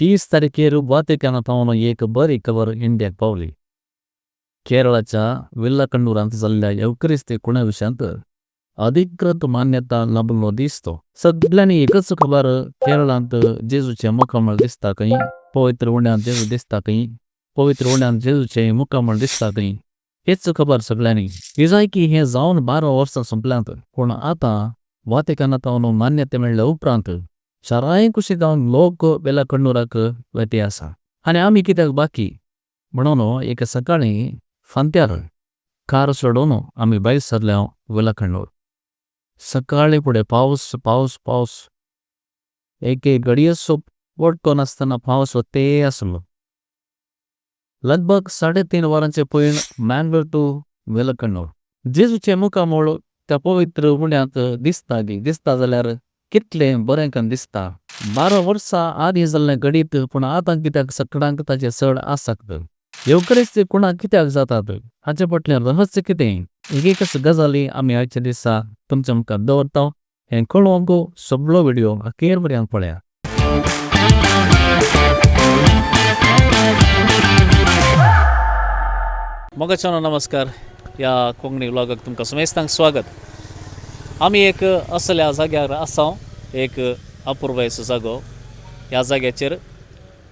30 तारखेर वातिकनांतल्यान एक बरी खबर इंडियाक पावली. केरळाच्या विल्लाकंडूरांत जाल्ल्या येवकरिस्ती कुणाविशांत अधिकृत मान्यता लाभलो दिसतो. सगळ्यांनी एकच खबर, केरळांत जेजूचे मुक्कामळ दिसता खंय, पवित्र उंड्यान जेजू दिसता खंय, पवित्र उंड्यान जेजूचे मुक्कामळ दिसता खंय, हेच खबर सगळ्यांनी. ही जाय की हें जावन 12 वर्सां संपल्यांत, पूण आतां वातिकनांतल्यान मान्यता मेळ्ळ्या उपरांत शाराय कुशी जावन लोक विल्लाकंडूराक वेटे आसा. आनी आमी कित्याक बाकी म्हणून एक सकाळीं फांत्यार कार सोडून आमी भायर सरल्या विल्लाकंडूर. सकाळी फुडें पावस पावस पावस, एक घडयेचो पडको नासतना पावस वते आसलो. लगभग 3.5 वरांचे पयण मँगलोर टू विल्लाकंडूर. जेजूचे मुक्कामळ त्या पवित्र उंड्यांत दिसता जाल्यार कितलें बरें कन्न दिसता. 12 वर्सां आदीं जाल्लें घडीत, पूण आतां कित्याक सकाळांक ताचें चड आसक्त. येवकरिस्ती कुणाक कित्याक जातात, हाचे फाटलें रहस्य कितें, एकच गजाली आमी आयच्या दिसा तुमच्या मुखार दवरता. हें कळोवंक सगळो व्हिडिओ अखेर पर्यंत पळया. मोगाचो नमस्कार. ह्या कोंकणी व्लॉगाक तुमकां समेस्तांक स्वागत. आमी एक असल्या जाग्यार आसा, एक अपुर्बायेचो जागो. ह्या जाग्याचेर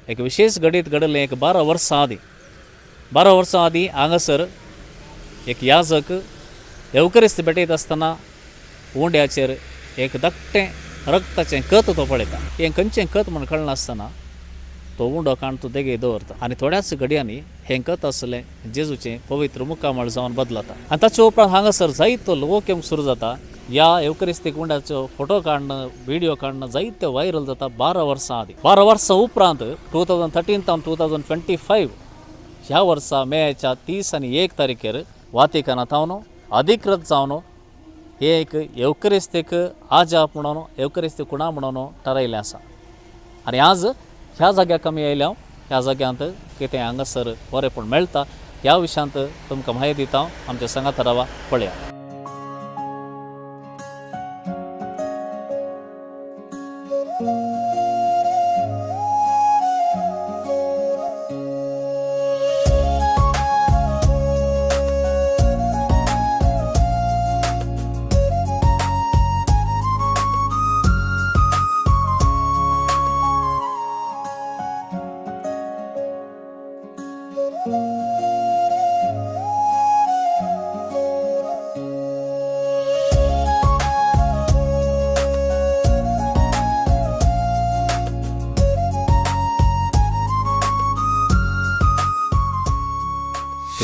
एक विशेश घडीत घडलें. एक 12 वर्सां आदीं हांगासर एक याजक येवकरिस्ती भेटयत आसतना उंड्याचेर एक धाकटें रक्ताचें कत तो पळयता. हें खंयचें कत म्हूण कळनासतना तो उंडो काडून तो देगेक दवरता आनी थोड्याच घडयांनी हें कत आसलें जेजूचें पवित्र मुक्कामळ जावन बदलता. आनी ताचे उपरांत हांगासर जायतो लोक येवंक सुरू जाता. ह्या येवकरिस्तीक उंड्याचो फोटो काडणं, व्हिडिओ काडणं जायते व्हायरल जाता. 12 वर्सां आदीं. 12 वर्सां उपरांत 2013 तावन 2025 ह्या वर्सा मेच्या 30 आनी 1 तारखेर वातिकनांतल्यान अधिकृत जावन हे एक येवकरिस्तीक आजाप म्हणून, येवकरिस्ती कुणा म्हणून थारायलें आसा. आनी आज ह्या जाग्याक आमी येयल्या. ह्या जाग्यांत कितें हांगासर बरेंपण मेळटा ह्या विशयांत तुमकां म्हायती दिता. आमच्या सांगात रावा, पळया.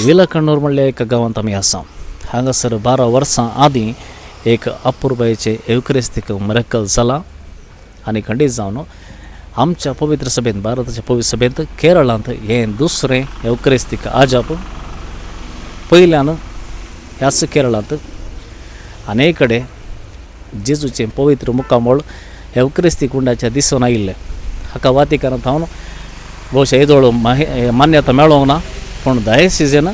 विल्लाकंडूर म्हणल्या एका गांवांत आमी आसा. हांगासर 12 वर्सां आदीं एक अपुर्बायेचें येवकरिस्तीक मिरेकल जाला. आनी खंडीत जावन आमच्या पवित्र सभेंत, भारताच्या पवित्र सभेंत केरळांत हें दुसरें येवकरिस्तीक आजाप. पयल्यान ह्याच केरळांत अनेक कडेन जेजूचें पवित्र मुक्कामळ येवकरिस्तीक उंड्याच्या दिसून आयिल्लें. हाका वातिकनांतल्यान भोवशा येदोळ मान्यता मेळोंक ना, पूण डायसिसीन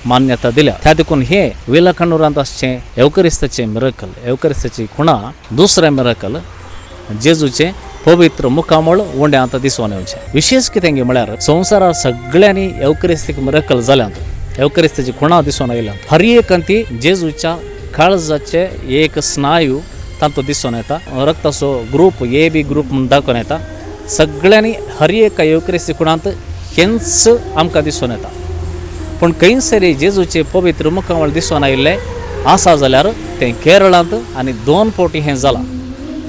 मान्यता दिल्या. त्या देखून हे विल्लाकंडूरांत आसचें येवकरिस्तीचें मिरेकल, येवकरिस्तीची खुणा, दुसरें मिरेकल जेजूचें पवित्र मुक्कामळ उंड्यांत दिसून येवचें. विशेश कितें गे म्हळ्यार संवसारांत सगळ्यांनी येवकरिस्तीक मिरेकल जाल्यांत, येवकरिस्तीची खुणा दिसून आयल्यांत. हर एकान ती जेजूच्या काळजाचे एक स्नायू तांतूं दिसून येता. रक्ताचो ग्रूप AB ग्रूप म्हणून दाखोवन येता. सगळ्यांनी हर एका येवकरिस्ती खुणांत हेंच आमकां दिसून येता. पूण खंयसरी जेजूचें पवित्र मुक्कामळ दिसून आयिल्लें आसा जाल्यार तें केरळांत, आनी 2 फावटी हें जालां.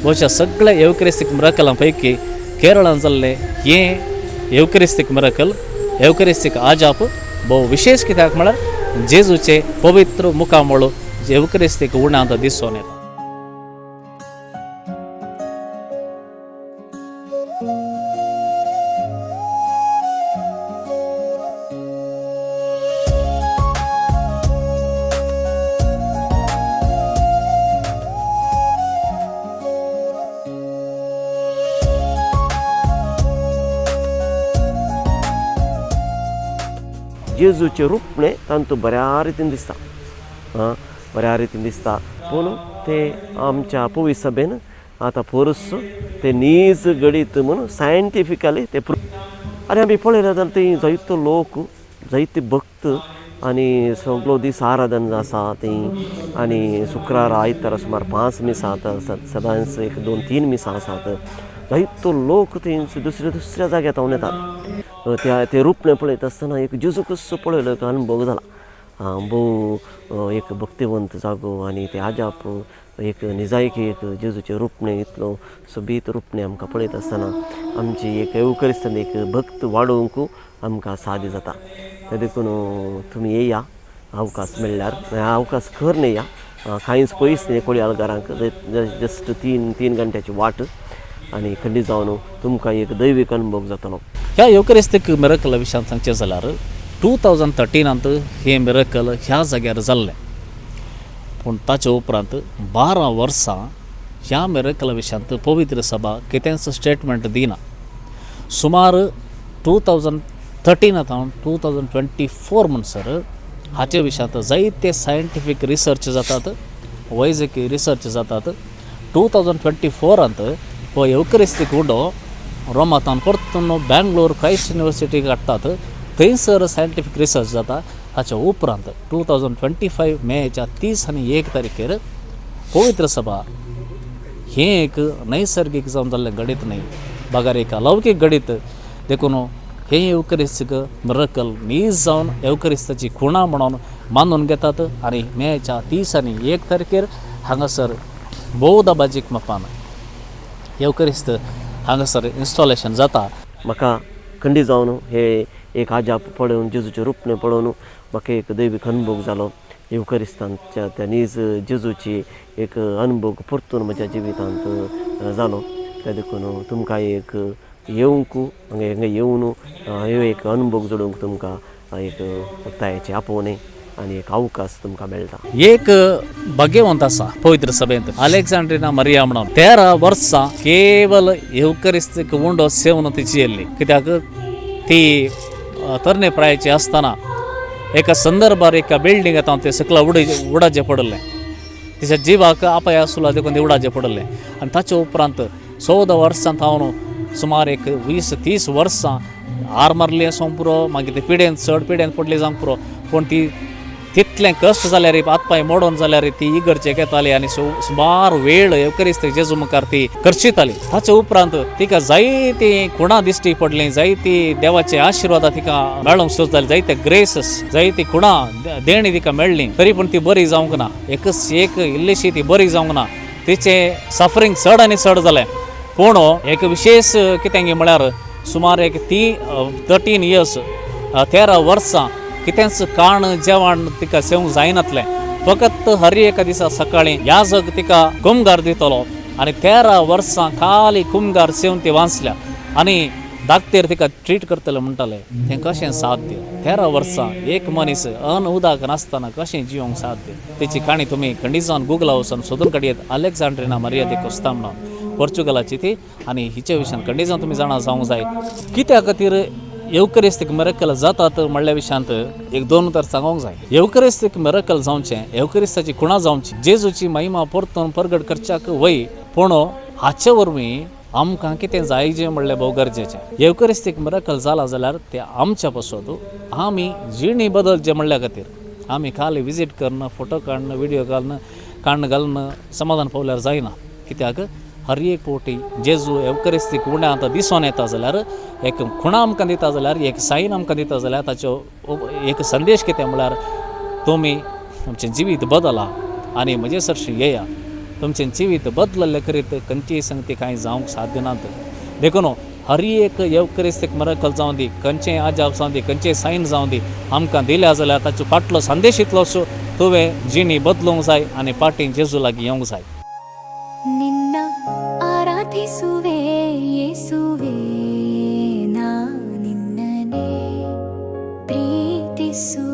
भोवशा सगळ्या येवकरिस्तीक मिरेकलां पैकी केरळांत जाल्लें हें येवकरिस्तीक मिरेकल, येवकरिस्तीक आजाप भोव विशेश. कित्याक म्हळ्यार जेजूचें पवित्र मुक्कामळ येवकरिस्तीक उंड्यांत दिसून येता. जेजूचें रूपणें तांतूं बऱ्या रितीन दिसता, बऱ्या रितीन दिसता. पूण तें आमच्या पवित्र सभेन आतां परस ते नीज घडीत म्हणून सायंटिफिकली ते आनी आमी पळयलें जाल्यार थंय जायतो लोक जायते भक्त आनी सगळो दीस आराधन आसा थंय आनी शुक्रार आयतारा सुमार 5 मिसां आसात सदांच 1-2-3 मिसां आसात जायतो लोक थंय दुसऱ्या जाग्यार तावन येतात ते रुपणें पळयता आसतना एक जेजू कसो पळयलो एक अनुभव जाला भोव एक भक्तिवंत जागो आनी ते आजाप एक निजायकी एक जेजूचें रुपणें इतलो सोबीत रुपणें आमकां पळयता आसतना आमची एक एवकरिस्तान एक भक्त वाडोवंक आमकां साध्य जाता ते देखून तुमी येया अवकाश मेळ्ळ्यार अवकाश खर येया कांयच पयस न्ही कोळी घरांक जस्ट 3 घंट्याची वाट आनी खंडी जावन तुमकां एक दैवीक अनुभव जातलो. ह्या युकरिस्तीक मिरेकल विशयान सांगचें जाल्यार 2013 हे मिरेकल ह्या जाग्यार जाल्लें पूण ताचे उपरांत 12 वर्सां ह्या मिरेकला विशयांत पवित्र सभा कितेंच स्टेटमेंट दिना. सुमार 2013 सावन 2024 म्हणसर हाचे विशयांत जायते सायंटिफीक रिसर्च जातात, वैजकी रिसर्च जातात. 2024 हो एवकरिस्तीक उंडो रोमांतान परतून बँगलोर क्रायस्ट युनिवर्सिटीक हाडटात, थंयसर सायंटिफीक रिसर्च जाता. हाच्या उपरांत 2025 मेच्या 30 आनी 1 तारखेर पवित्र सभा हें एक नैसर्गीक जावन जाल्लें गणीत न्ही, बागार एक अलौकीक गणीत देखून हें एवकरिस्तीक मिरेकल नीज जावन एवकरिस्ताची खुणा म्हणून मानून घेतात. आनी मेच्या 30 आनी 1 तारखेर हांगासर बौद्ध बाजीक मापान एवकरिस्त हांगासर इन्स्टॉलेशन जाता. म्हाका खंडी जावन हे एक आजाप पळोवन जेजूचें रुपणें पळोवन म्हाका एक दैवीक अनुभव जालो. एवकरिस्तांच्या त्या नीज जेजूची एक अनुभव परतून म्हज्या जिवितांत जालो. त्या देखून तुमकां एक येवंक हांगा येवन ह्यो एक अनुभव जोडूंक तुमकां एक उक्तायेचें आपोवणें आनी एक अवकाश तुमकां मेळटा. एक भाग्यवंत आसा पवित्र सभेंत अलेक्झांड्रिना मरिया म्हणून 13 वर्सां केवल एवकरिस्तीक उंडो सेवन तिची येयल्ली. कित्याक ती तरणे प्रायाची आसतना एका संदर्भार एका बिल्डिंगांत हांव ते सकला उडाचें पडलें. तिच्या जिवाक आपाय आसुला देखून ते उडाचें पडलें. आनी ताचे उपरांत 14 वर्सांत हांव सुमार एक 20-30 वर्सां हार मारली आसूं पुरो, मागीर ते पिडेन चड पिडेन पडली जावंक पुरो, पूण ती तितलें कश्ट जाल्यार हातपाय मोडोन जाल्यार ती इगर्जेक येताली आनी सुमार वेळ एवकरिस्तीक जेजू मुखार ती करचिताली. ताचे उपरांत तिका जायती खुणां दिश्टी पडलीं, जायती देवाचे आशिर्वाद तिका मेळोंक सुरू जाली, जायते ग्रेसस जायती खुणां देणी तिका मेळ्ळी. तरी पूण ती बरी जावंक ना, एक इल्लीशी ती बरी जावंक ना. तिचें सफरींग चड आनी चड जालें. पूण एक विशेश कितें म्हळ्यार सुमार एक 13 इयर्स 13 वर्सां कितेंच काण जेवण तिका सेवंक जायनातलें. फकत हर एका दिसा सकाळीं याजक तिका कुमगार दितलो आनी 13 वर्सां खाली कुमगार सेवन ती वाचल्या आनी धाकटेर तिका ट्रीट करतले म्हणटाले. तें कशें साध्य? 13 वर्सां एक मनीस उदक नासतना कशें जिवंक साध्य? तेची काणी तुमी खंडीत जावन गुगला वचून सोदून काडयेत. अलेक्झांड्रिना मरिया दी कोस्ता म्हणून पोर्चुगलाची ती. आनी हिचे विशयान खंडीत जावन तुमी जाणा जावंक जाय कित्या खातीर एवकरिस्तीक मिरेकल जातात म्हणल्या विशयांत एक 2 उतर सांगूंक जाय. एवकरिस्तीक मिरेकल जावचें, एवकरिस्ताची खुणां जावची, जेजूची महिमा परतून परगट करच्याक वय, पूण हाचे वरवीं आमकां कितें जायचें म्हणलें भोव गरजेचें. एवकरिस्तीक मिरेकल जाला जाल्यार तें आमच्या पासून आमी जिणी बदलचें म्हणल्या खातीर आमी खाली विजीट करून फोटो काडून व्हिडिओ काडून घालून समाधान पावल्यार जायना. कित्याक हर एक फावटी जेजू एवकरिस्तीक उण्या आतां दिसोन येता जाल्यार एक खुणां आमकां दिता जाल्यार एक सायन आमकां दिता जाल्यार ताचो एक संदेश कितें म्हळ्यार तुमी तुमचें जिवीत बदला आनी म्हजे सरशी येया. तुमचें जिवीत बदलले करीत खंयचीय संगती कांय जावंक साध्य नात. देखून हर एक एवकरिस्तीक मिरेकल जावं दी, खंयचेंय आजाप जावं दी, खंयचेंय सायन जावं दी आमकां दिल्या जाल्यार ताचो फाटलो संदेश इतलोच तुवें जिणी बदलूंक जाय आनी पाटीं जेजू लागीं येवंक जाय. ನಿನ್ನ ಆರಾಧಿಸುವೆ ಯೇಸುವೆ, ನಾ ನಿನ್ನನೇ ಪ್ರೀತಿಸು.